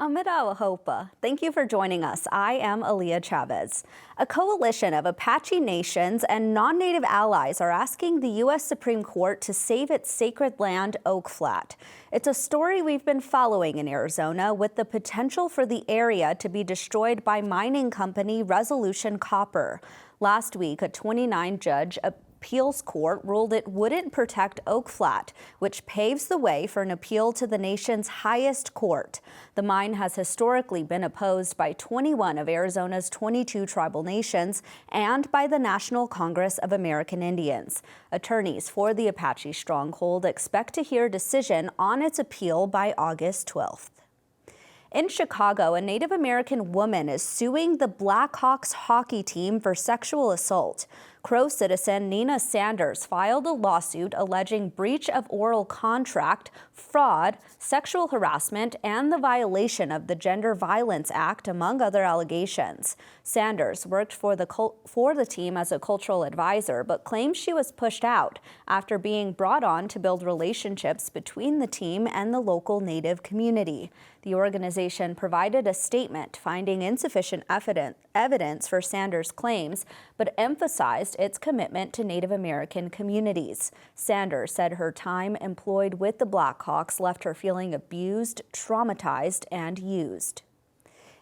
Amida Hopa, thank you for joining us. I am Aaliyah Chavez. A coalition of Apache nations and non-native allies are asking the U.S. Supreme Court to save its sacred land, Oak Flat. It's a story we've been following in Arizona, with the potential for the area to be destroyed by mining company Resolution Copper. Last week, a 29-judge appeals court ruled it wouldn't protect Oak Flat, which paves the way for an appeal to the nation's highest court. The mine has historically been opposed by 21 of Arizona's 22 tribal nations and by the National Congress of American Indians. Attorneys for the Apache stronghold expect to hear a decision on its appeal by August 12th. In Chicago, a Native American woman is suing the Blackhawks hockey team for sexual assault. Crow citizen Nina Sanders filed a lawsuit alleging breach of oral contract, fraud, sexual harassment, and the violation of the Gender Violence Act, among other allegations. Sanders worked for the team as a cultural advisor, but claims she was pushed out after being brought on to build relationships between the team and the local Native community. The organization provided a statement finding insufficient evidence for Sanders' claims, but emphasized its commitment to Native American communities. Sanders said her time employed with the Blackhawks left her feeling abused, traumatized, and used.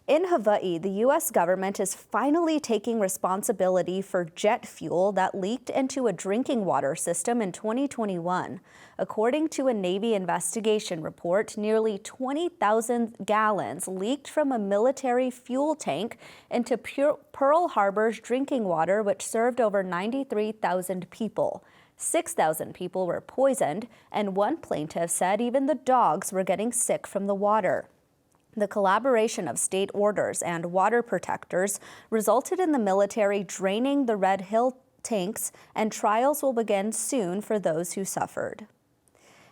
In Hawaii, the U.S. government is finally taking responsibility for jet fuel that leaked into a drinking water system in 2021. According to a Navy investigation report, nearly 20,000 gallons leaked from a military fuel tank into Pearl Harbor's drinking water, which served over 93,000 people. 6,000 people were poisoned, and one plaintiff said even the dogs were getting sick from the water. The collaboration of state orders and water protectors resulted in the military draining the Red Hill tanks, and trials will begin soon for those who suffered.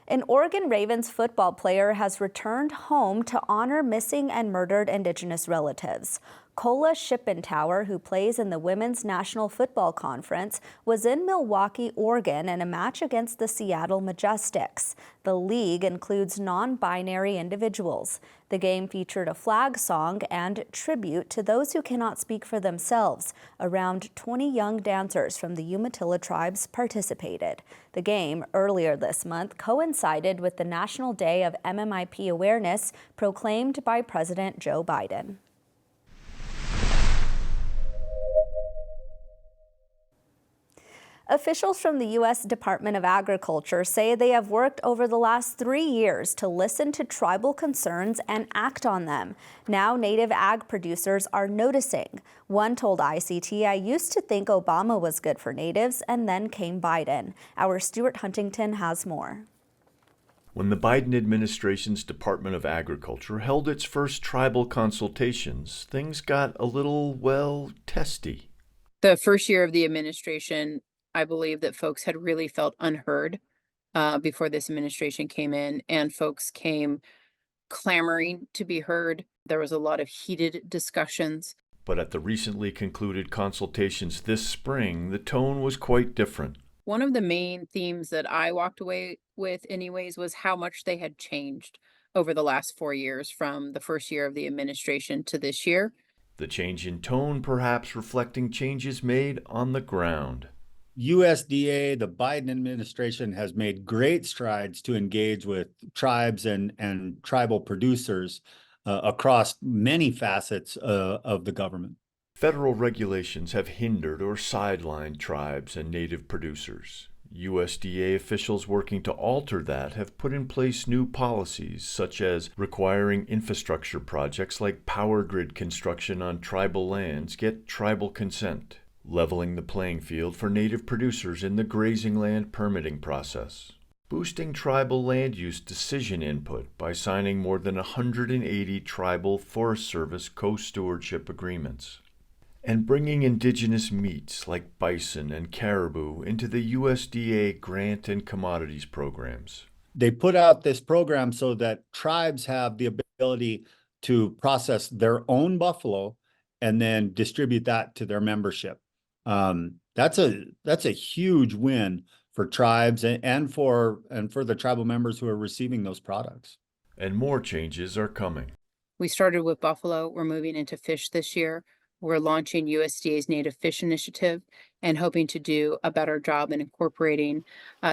An Oregon Ravens football player has returned home to honor missing and murdered Indigenous relatives. Kola Shippentauer, who plays in the Women's National Football Conference, was in Milwaukee, Oregon in a match against the Seattle Majestics. The league includes non-binary individuals. The game featured a flag song and tribute to those who cannot speak for themselves. Around 20 young dancers from the Umatilla tribes participated. The game, earlier this month, coincided with the National Day of MMIP Awareness proclaimed by President Joe Biden. Officials from the U.S. Department of Agriculture say they have worked over the last 3 years to listen to tribal concerns and act on them. Now, native ag producers are noticing. One told ICT, "I used to think Obama was good for natives, and then came Biden." Our Stuart Huntington has more. When the Biden administration's Department of Agriculture held its first tribal consultations, things got a little, well, testy. The first year of the administration, I believe that folks had really felt unheard before this administration came in, and folks came clamoring to be heard. There was a lot of heated discussions. But at the recently concluded consultations this spring, the tone was quite different. One of the main themes that I walked away with anyways was how much they had changed over the last 4 years, from the first year of the administration to this year. The change in tone perhaps reflecting changes made on the ground. USDA, the Biden administration, has made great strides to engage with tribes and tribal producers across many facets of the government. Federal regulations have hindered or sidelined tribes and native producers. USDA officials working to alter that have put in place new policies, such as requiring infrastructure projects like power grid construction on tribal lands get tribal consent, leveling the playing field for native producers in the grazing land permitting process, boosting tribal land use decision input by signing more than 180 tribal Forest Service co-stewardship agreements, and bringing indigenous meats like bison and caribou into the USDA grant and commodities programs. They put out this program so that tribes have the ability to process their own buffalo and then distribute that to their membership. That's a huge win for tribes and for the tribal members who are receiving those products. And more changes are coming. We started with buffalo. We're moving into fish this year. We're launching USDA's Native Fish Initiative and hoping to do a better job in incorporating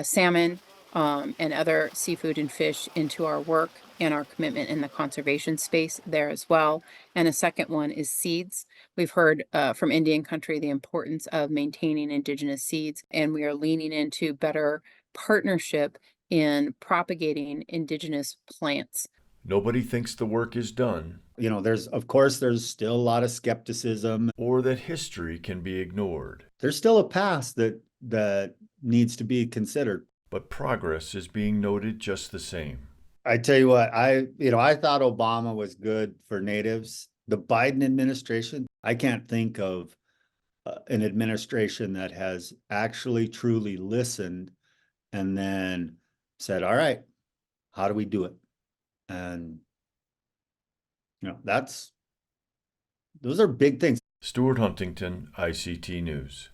salmon and other seafood and fish into our work and our commitment in the conservation space there as well. And a second one is seeds. We've heard from Indian country the importance of maintaining indigenous seeds, and we are leaning into better partnership in propagating indigenous plants. Nobody thinks the work is done, You know, of course, there's still a lot of skepticism. or that history can be ignored. There's still a past that needs to be considered. But progress is being noted just the same. I tell you what, I thought Obama was good for natives. The Biden administration, I can't think of an administration that has actually truly listened and then said, all right, how do we do it? And, those are big things. Stuart Huntington, ICT News.